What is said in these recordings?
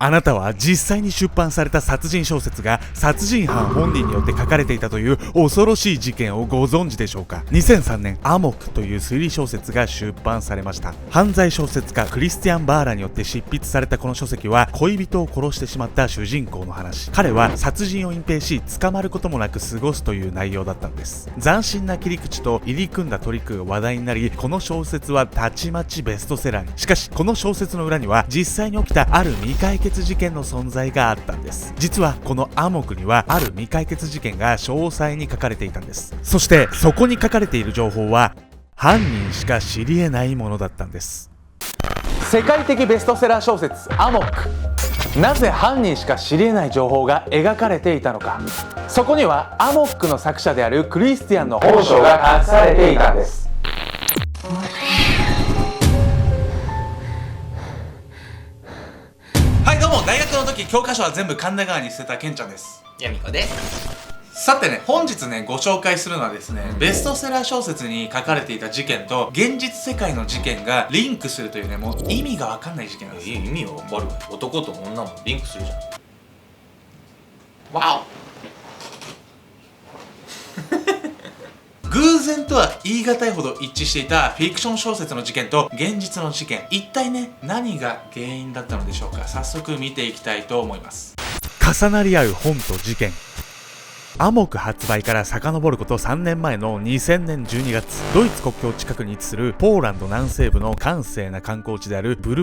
あなたは実際に出版された殺人小説が殺人犯本人によって書かれていたという恐ろしい事件をご存知でしょうか。2003年、アモクという推理小説が出版されました。犯罪小説家クリスティアン・バーラによって執筆されたこの書籍は、恋人を殺してしまった主人公の話。彼は殺人を隠蔽し捕まることもなく過ごすという内容だったんです。斬新な切り口と入り組んだトリックが話題になり、この小説はたちまちベストセラーに。しかしこの小説の裏には実際に起きたある未解決事件の存在があったんです。実はこのアモクにはある未解決事件が詳細に書かれていたんです。そしてそこに書かれている情報は犯人しか知り得ないものだったんです。世界的ベストセラー小説アモク。なぜ犯人しか知り得ない情報が描かれていたのか。そこにはアモックの作者であるクリスティアンの本性が隠されていたんです。はい、どうも。大学の時教科書は全部神田川に捨てたケンちゃんです。ヤミコです。さてね、本日ねご紹介するのはですね、ベストセラー小説に書かれていた事件と現実世界の事件がリンクするというね、もう意味が分かんない事件なんですよ。意味は分かるわ。男と女もリンクするじゃん。わお偶然とは言い難いほど一致していたフィクション小説の事件と現実の事件、一体ね何が原因だったのでしょうか。早速見ていきたいと思います。重なり合う本と事件。アモク発売から遡ること3年前の2000年12月、ドイツ国境近くに位置するポーランド南西部の閑静な観光地であるブ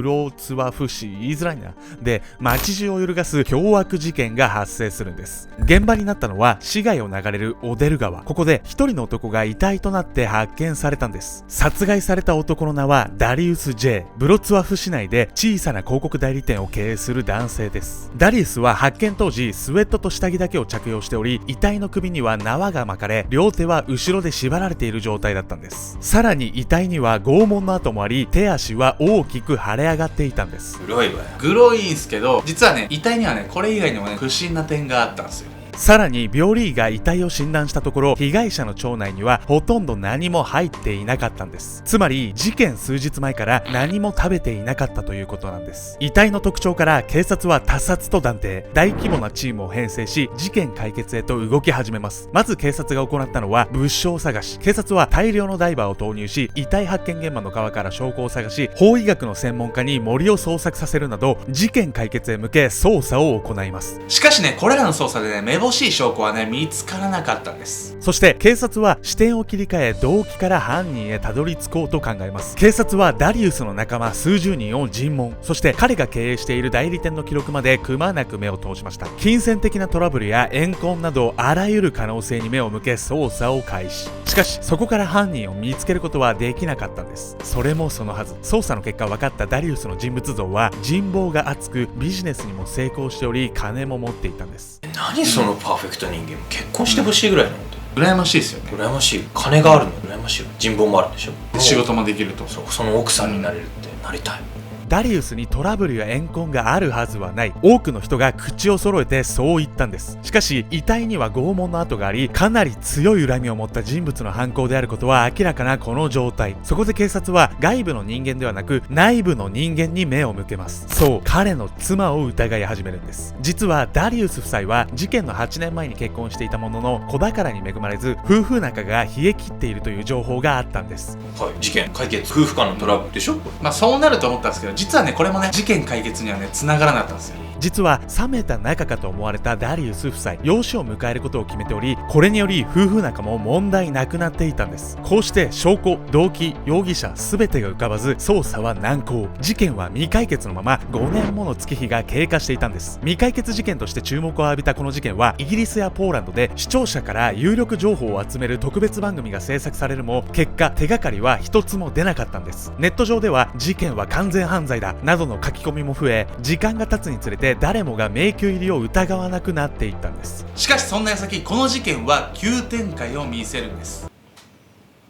ロツワフ市、言いづらいな。で、街中を揺るがす凶悪事件が発生するんです。現場になったのは市街を流れるオデル川。ここで一人の男が遺体となって発見されたんです。殺害された男の名はダリウス・J。ブロツワフ市内で小さな広告代理店を経営する男性です。ダリウスは発見当時スウェットと下着だけを着用しており、遺体の首には縄が巻かれ、両手は後ろで縛られている状態だったんです。さらに遺体には拷問の跡もあり、手足は大きく腫れ上がっていたんです。グロいわよ。グロいんすけど、実はね遺体にはねこれ以外にもね不審な点があったんですよ。さらに病理医が遺体を診断したところ、被害者の腸内にはほとんど何も入っていなかったんです。つまり事件数日前から何も食べていなかったということなんです。遺体の特徴から警察は他殺と断定。大規模なチームを編成し事件解決へと動き始めます。まず警察が行ったのは物証探し。警察は大量のダイバーを投入し、遺体発見現場の川から証拠を探し、法医学の専門家に森を捜索させるなど事件解決へ向け捜査を行います。しかしねこれらの捜査でねめぼしい証拠はね見つからなかったんです。そして警察は視点を切り替え、動機から犯人へたどり着こうと考えます。警察はダリウスの仲間数十人を尋問。そして彼が経営している代理店の記録までくまなく目を通しました。金銭的なトラブルや怨恨などあらゆる可能性に目を向け捜査を開始。しかしそこから犯人を見つけることはできなかったんです。それもそのはず、捜査の結果分かったダリウスの人物像は人望が厚く、ビジネスにも成功しており、金も持っていたんです。何そのパーフェクト人間。結婚してほしいぐらいのこと。羨ましいですよね。羨ましい。金があるの羨ましいよ。人望もあるでしょ。仕事もできると。その奥さんになれるってなりたい。ダリウスにトラブルや怨恨があるはずはない。多くの人が口を揃えてそう言ったんです。しかし遺体には拷問の跡があり、かなり強い恨みを持った人物の犯行であることは明らかなこの状態。そこで警察は外部の人間ではなく内部の人間に目を向けます。そう、彼の妻を疑い始めるんです。実はダリウス夫妻は事件の8年前に結婚していたものの、子宝に恵まれず夫婦仲が冷え切っているという情報があったんです。はい、事件解決。夫婦間のトラブルでしょ。まあそうなると思ったんですけど、実はねこれもね事件解決にはね繋がらなかったんですよ。実は冷めた仲かと思われたダリウス夫妻、養子を迎えることを決めており、これにより夫婦仲も問題なくなっていたんです。こうして証拠、動機、容疑者全てが浮かばず捜査は難航。事件は未解決のまま5年もの月日が経過していたんです。未解決事件として注目を浴びたこの事件はイギリスやポーランドで視聴者から有力情報を集める特別番組が制作されるも、結果手がかりは一つも出なかったんです。ネット上では事件は完全犯罪だなどの書き込みも増え、時間が経つにつれて誰もが迷宮入りを疑わなくなっていったんです。しかしそんな矢先、この事件は急展開を見せるんです。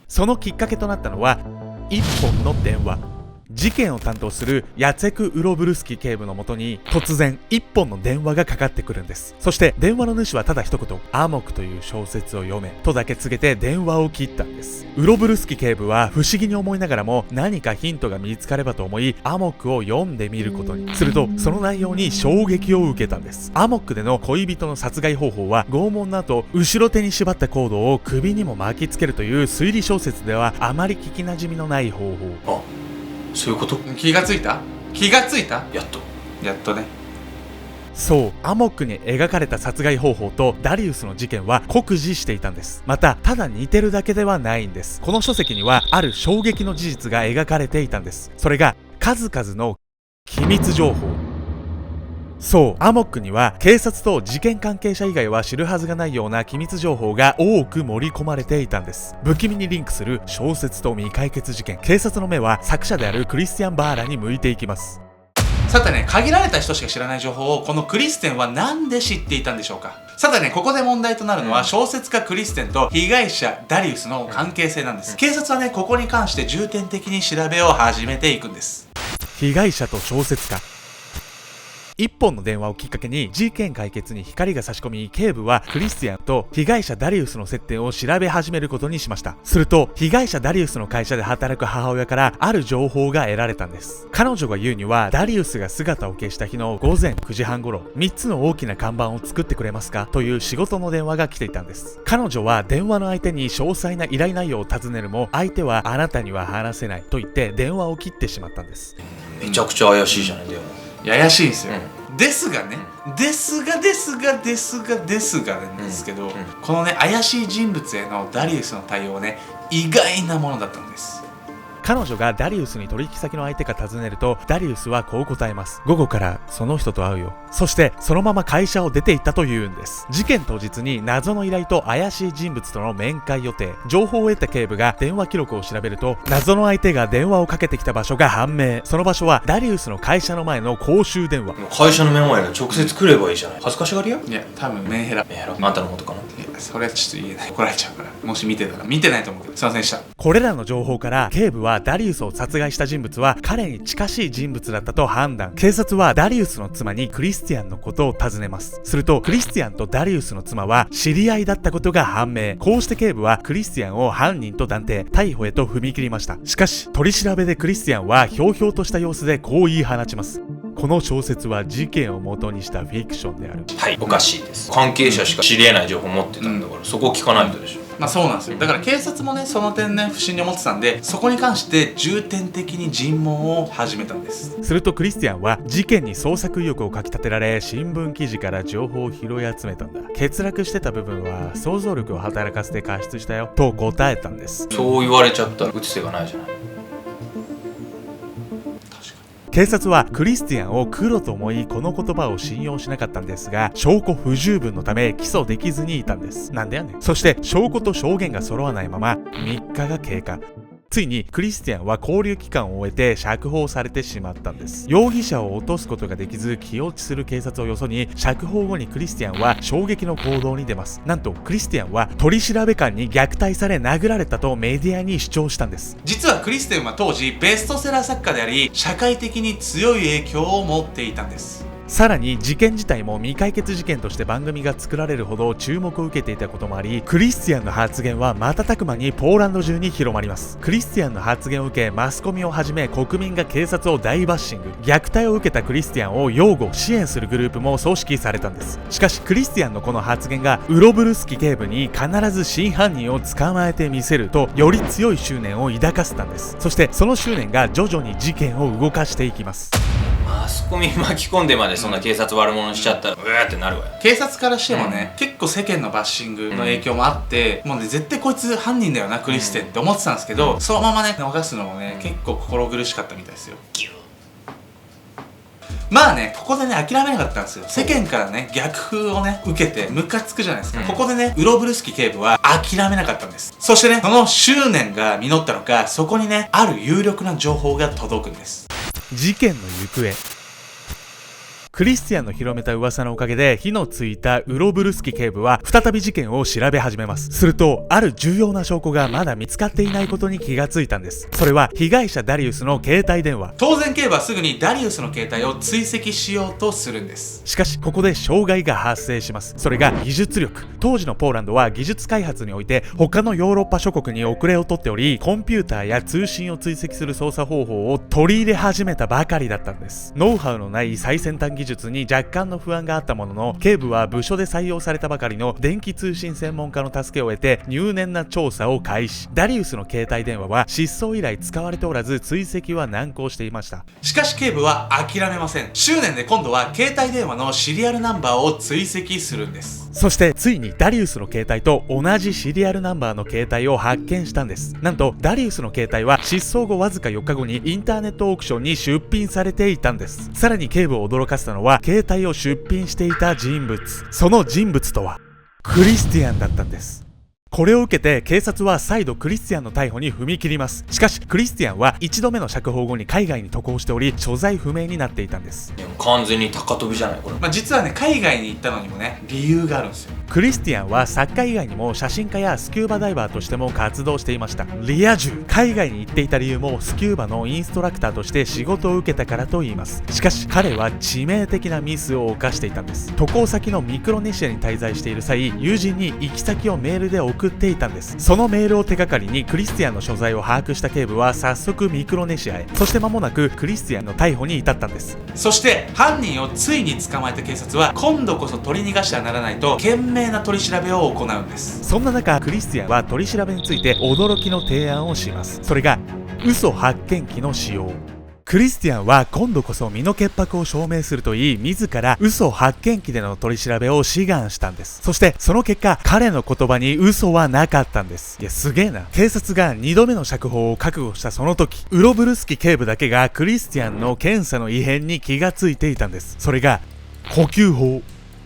そのきっかけとなったのは一本の電話。事件を担当するヤツェク・ウロブルスキ警部のもとに突然一本の電話がかかってくるんです。そして電話の主はただ一言、アモクという小説を読めとだけ告げて電話を切ったんです。ウロブルスキ警部は不思議に思いながらも何かヒントが見つかればと思いアモクを読んでみることにすると、その内容に衝撃を受けたんです。アモックでの恋人の殺害方法は拷問の後後ろ手に縛ったコードを首にも巻きつけるという推理小説ではあまり聞きなじみのない方法。あ、そういうこと？気がついたやっとやっとね。そう、アモックに描かれた殺害方法とダリウスの事件は酷似していたんです。またただ似てるだけではないんです。この書籍にはある衝撃の事実が描かれていたんです。それが数々の機密情報。そう、アモックには警察と事件関係者以外は知るはずがないような機密情報が多く盛り込まれていたんです。不気味にリンクする小説と未解決事件。警察の目は作者であるクリスティアン・バーラに向いていきます。さてね、限られた人しか知らない情報をこのクリステンはなんで知っていたんでしょうか。さてね、ここで問題となるのは小説家クリステンと被害者ダリウスの関係性なんです。警察はね、ここに関して重点的に調べを始めていくんです。被害者と小説家。一本の電話をきっかけに事件解決に光が差し込み、警部はクリスティアンと被害者ダリウスの接点を調べ始めることにしました。すると被害者ダリウスの会社で働く母親からある情報が得られたんです。彼女が言うには、ダリウスが姿を消した日の午前9時半頃、3つの大きな看板を作ってくれますかという仕事の電話が来ていたんです。彼女は電話の相手に詳細な依頼内容を尋ねるも、相手はあなたには話せないと言って電話を切ってしまったんです。めちゃくちゃ怪しいじゃないだよ。怪しいんですよ、ですがね、ですがなんですけど、このね怪しい人物へのダリウスの対応はね意外なものだったのです。彼女がダリウスに取引先の相手か尋ねると、ダリウスはこう答えます。午後からその人と会うよ。そしてそのまま会社を出て行ったというんです。事件当日に謎の依頼と怪しい人物との面会予定。情報を得た警部が電話記録を調べると、謎の相手が電話をかけてきた場所が判明。その場所はダリウスの会社の前の公衆電話。会社の目の前に直接来ればいいじゃない。恥ずかしがりや。いや、多分メンヘラ。あんたの元かな。いや、それはちょっと言えない。怒られちゃうから。もし見てたら。見てないと思うけど、すいませんでした。これらの情報から警部はダリウスを殺害した人物は彼に近しい人物だったと判断。警察はダリウスの妻にクリスティアンのことを尋ねます。するとクリスティアンとダリウスの妻は知り合いだったことが判明。こうして警部はクリスティアンを犯人と断定、逮捕へと踏み切りました。しかし取り調べでクリスティアンはひょうひょうとした様子でこう言い放ちます。この小説は事件を元にしたフィクションである。はい、おかしいです。関係者しか知り得ない情報を持ってたんだから、そこを聞かないとでしょ。まあそうなんですよ。だから警察もね、その点ね不審に思ってたんで、そこに関して重点的に尋問を始めたんです。するとクリスティアンは事件に創作意欲をかき立てられ、新聞記事から情報を拾い集めたんだ。欠落してた部分は想像力を働かせて加筆したよと答えたんです。そう言われちゃったら打つ手がないじゃない。警察はクリスティアンを黒と思い、この言葉を信用しなかったんですが、証拠不十分のため起訴できずにいたんです。なんだよね。そして証拠と証言が揃わないまま3日が経過。ついにクリスティアンは勾留期間を終えて釈放されてしまったんです。容疑者を落とすことができず気落ちする警察をよそに、釈放後にクリスティアンは衝撃の行動に出ます。なんとクリスティアンは取り調べ官に虐待され殴られたとメディアに主張したんです。実はクリステンは当時ベストセラー作家であり、社会的に強い影響を持っていたんです。さらに事件自体も未解決事件として番組が作られるほど注目を受けていたこともあり、クリスティアンの発言は瞬く間にポーランド中に広まります。クリスティアンの発言を受け、マスコミをはじめ国民が警察を大バッシング。虐待を受けたクリスティアンを擁護支援するグループも組織されたんです。しかしクリスティアンのこの発言がウロブルスキ警部に必ず真犯人を捕まえてみせると、より強い執念を抱かせたんです。そしてその執念が徐々に事件を動かしていきます。マスコミ巻き込んでまでそんな警察悪者にしちゃったらうわーってなるわよ。警察からしてもね、結構世間のバッシングの影響もあって、もうね絶対こいつ犯人だよなクリステンって思ってたんですけど、そのままね逃すのもね、結構心苦しかったみたいですよ。まあね、ここでね諦めなかったんですよ。世間からね逆風をね受けてムカつくじゃないですか、ここでねウロブルスキ警部は諦めなかったんです。そしてね、その執念が実ったのか、そこにねある有力な情報が届くんです。事件の行方。クリスティアンの広めた噂のおかげで火のついたウロブルスキ警部は再び事件を調べ始めます。するとある重要な証拠がまだ見つかっていないことに気がついたんです。それは被害者ダリウスの携帯電話。当然警部はすぐにダリウスの携帯を追跡しようとするんです。しかしここで障害が発生します。それが技術力。当時のポーランドは技術開発において他のヨーロッパ諸国に遅れを取っており、コンピューターや通信を追跡する操作方法を取り入れ始めたばかりだったんです。ノウハウのない最先端技術に若干の不安があったものの、警部は部署で採用されたばかりの電気通信専門家の助けを得て入念な調査を開始。ダリウスの携帯電話は失踪以来使われておらず、追跡は難航していました。しかし警部は諦めません。執念で今度は携帯電話のシリアルナンバーを追跡するんです。そしてついにダリウスの携帯と同じシリアルナンバーの携帯を発見したんです。なんとダリウスの携帯は失踪後わずか4日後にインターネットオークションに出品されていたんです。さらに警部を驚かせたのは、携帯を出品していた人物。その人物とはクリスティアンだったんです。これを受けて警察は再度クリスティアンの逮捕に踏み切ります。しかしクリスティアンは1度目の釈放後に海外に渡航しており、所在不明になっていたんです。でも完全に高飛びじゃないこれ。実はね、海外に行ったのにもね、理由があるんですよ。クリスティアンは作家以外にも写真家やスキューバダイバーとしても活動していました。リア充。海外に行っていた理由もスキューバのインストラクターとして仕事を受けたからといいます。しかし彼は致命的なミスを犯していたんです。渡航先のミクロネシアに滞在している際、友人に行き先をメールで送っていたんです。そのメールを手がかりにクリスティアンの所在を把握した警部は早速ミクロネシアへ。そして間もなくクリスティアンの逮捕に至ったんです。そして犯人をついに捕まえた警察は、今度こそ取り逃がしてはならないと懸命な取り調べを行うんです。そんな中クリスティアンは取り調べについて驚きの提案をします。それが嘘発見器の使用。クリスティアンは今度こそ身の潔白を証明すると言い、自ら嘘発見器での取り調べを志願したんです。そしてその結果、彼の言葉に嘘はなかったんです。いやすげえな。警察が2度目の釈放を覚悟したその時、ウロブルスキ警部だけがクリスティアンの検査の異変に気がついていたんです。それが呼吸法。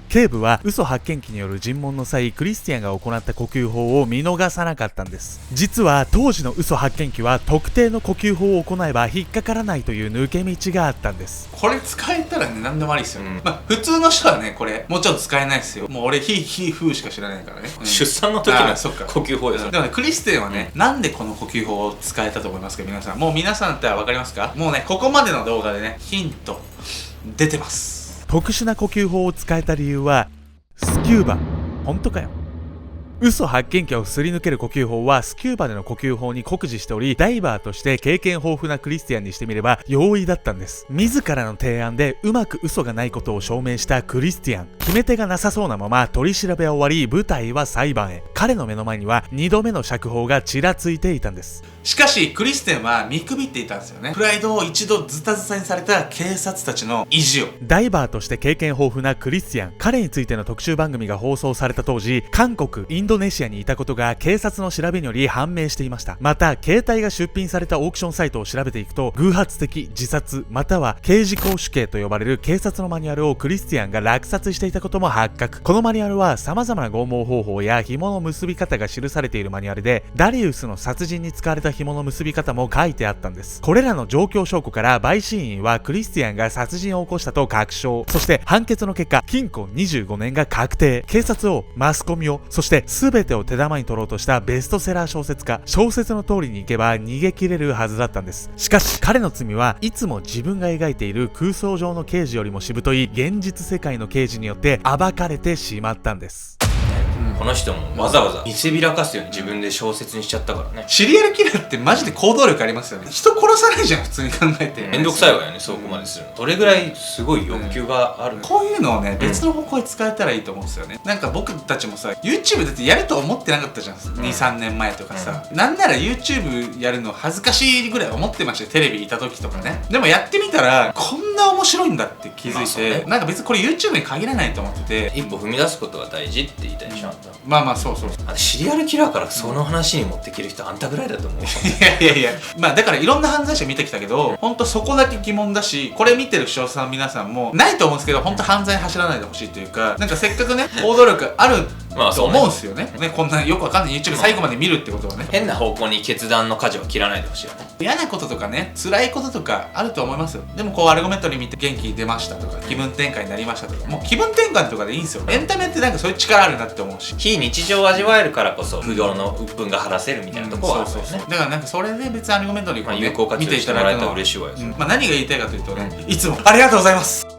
警部は嘘発見器による尋問の際、クリスティアンが行った呼吸法を見逃さなかったんです。実は当時の嘘発見器は特定の呼吸法を行えば引っかからないという抜け道があったんです。これ使えたらね、何でもありですよ。普通の人はね、これもうちょっと使えないですよ。もう俺ヒーヒーフーしか知らないからね。出産の時の呼吸法です。でもね、クリスティアンはね、なんでこの呼吸法を使えたと思いますか皆さん。もう皆さんって分かりますか？もうね、ここまでの動画でね、ヒント出てます。特殊な呼吸法を使えた理由はスキューバ。本当かよ。嘘発見器をすり抜ける呼吸法はスキューバでの呼吸法に酷似しており、ダイバーとして経験豊富なクリスティアンにしてみれば容易だったんです。自らの提案でうまく嘘がないことを証明したクリスティアン。決め手がなさそうなまま取り調べは終わり、舞台は裁判へ。彼の目の前には2度目の釈放がちらついていたんです。しかしクリスティアンは見くびっていたんですよね。プライドを一度ズタズタにされた警察たちの意地を。ダイバーとして経験豊富なクリスティアン。彼についての特集番組が放送された当時、韓国、インドネシアにいたことが警察の調べにより判明していました。また携帯が出品されたオークションサイトを調べていくと、偶発的自殺または刑事公主刑と呼ばれる警察のマニュアルをクリスティアンが落札していたことも発覚。このマニュアルは様々な拷問方法や紐の結び方が記されているマニュアルで、ダリウスの殺人に使われた紐の結び方も書いてあったんです。これらの状況証拠から陪審員はクリスティアンが殺人を起こしたと確証。そして判決の結果、禁錮25年が確定。警察を、マスコミを、そして全てを手玉に取ろうとしたベストセラー小説家。小説の通りに行けば逃げ切れるはずだったんです。しかし彼の罪はいつも自分が描いている空想上の刑事よりもしぶとい現実世界の刑事によって暴かれてしまったんです。この人もわざわざ見せびらかすように自分で小説にしちゃったからね。シリアルキラーってマジで行動力ありますよね。人殺さないじゃん普通に考えて。めんどくさいわよね、そこまでするの。それぐらいすごい欲求がある。こういうのをね、別の方向に使えたらいいと思うんですよね。なんか僕たちもさ、 YouTube だってやると思ってなかったじゃん、2、3年前とかさ、なんなら YouTube やるの恥ずかしいぐらい思ってましたよ、テレビいた時とかね。でもやってみたらこんな面白いんだって気づいて、なんか別にこれ YouTube に限らないと思ってて、一歩踏み出すことが大事って言いたいでしょ。まあそうそう。シリアルキラーからその話に持ってきる人あんたぐらいだと思う。いやまあだからいろんな犯罪者見てきたけど、ほんとそこだけ疑問だし、これ見てる視聴者さん皆さんもないと思うんですけど、ほんと犯罪走らないでほしいというか、なんかせっかくね行動力あるまあと思うんですよね。こんなよくわかんない YouTube 最後まで見るってことはね、変な方向に決断の舵を切らないでほしいよね。嫌なこととかね、辛いこととかあると思いますよ。でもこうアルゴメトリー見て元気出ましたとか、気分転換になりましたとか、もう気分転換とかでいいんですよ。エンタメってなんかそういう力あるなって思うし、非日常を味わえるからこそ不要の鬱憤が晴らせるみたいなところはあるよね。だからなんかそれで別にアルゴメトリーこうね有効活見てい用してもらえたらただくのは、嬉しいわよ。まあ何が言いたいかというとね、いつもありがとうございます。